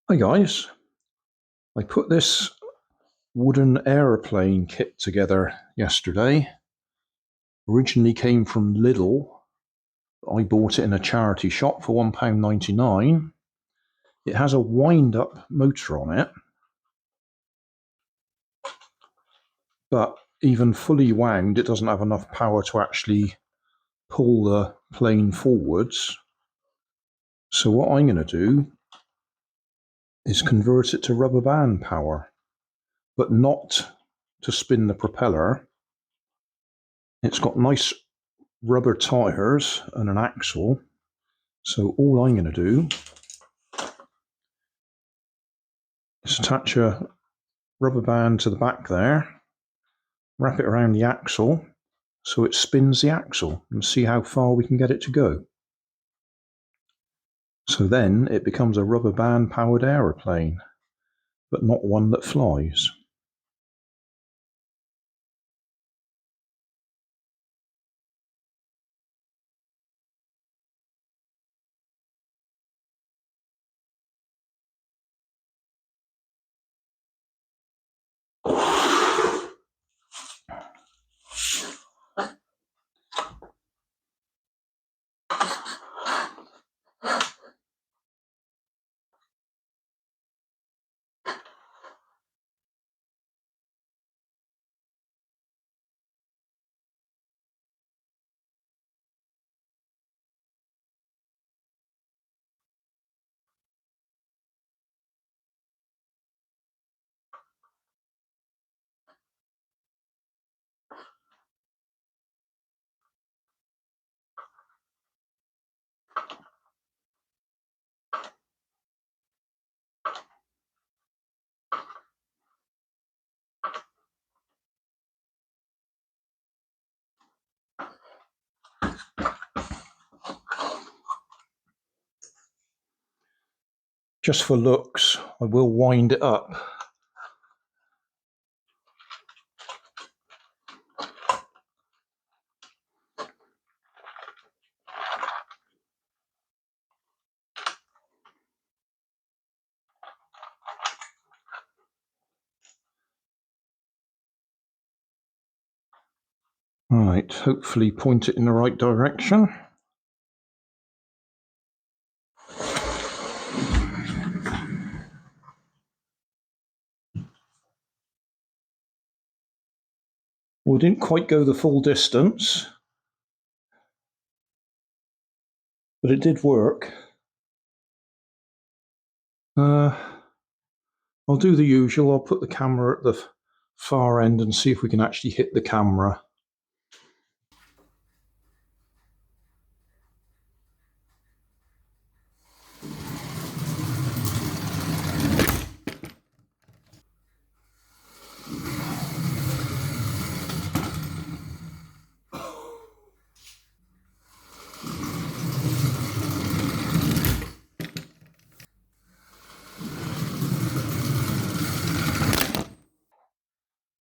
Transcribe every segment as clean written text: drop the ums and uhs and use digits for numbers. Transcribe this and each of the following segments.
Hi guys, I put this wooden aeroplane kit together yesterday. Originally came from LIDL. I bought it in a charity shop for £1.99. It has a wind-up motor on it, but even fully wound, it doesn't have enough power to actually pull the plane forwards. So what I'm going to do is convert it to rubber band power, but not to spin the propeller. It's got nice rubber tires and an axle. So all I'm going to do is attach a rubber band to the back there, wrap it around the axle so it spins the axle, and see how far we can get it to go. So then it becomes a rubber band powered aeroplane, but not one that flies. Just for looks, I will wind it up. Right, hopefully point it in the right direction. Well, it didn't quite go the full distance, but it did work. I'll do the usual. I'll put the camera at the far end and see if we can actually hit the camera.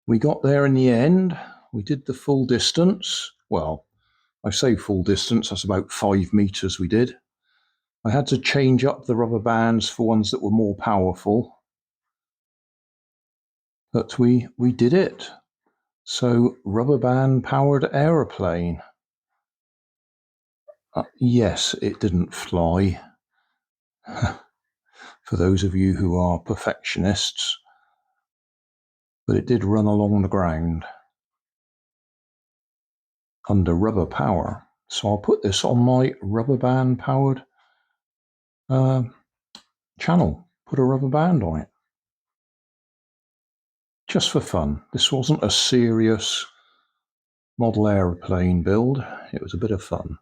We got there in the end. We did the full distance. Well, I say full distance, that's about 5 meters we did. I had to change up the rubber bands for ones that were more powerful. But we did it. So, rubber band powered aeroplane. Yes, it didn't fly. For those of you who are perfectionists. But it did run along the ground under rubber power. So I'll put this on my rubber band powered channel. Put a rubber band on it. Just for fun. This wasn't a serious model aeroplane build. It was a bit of fun.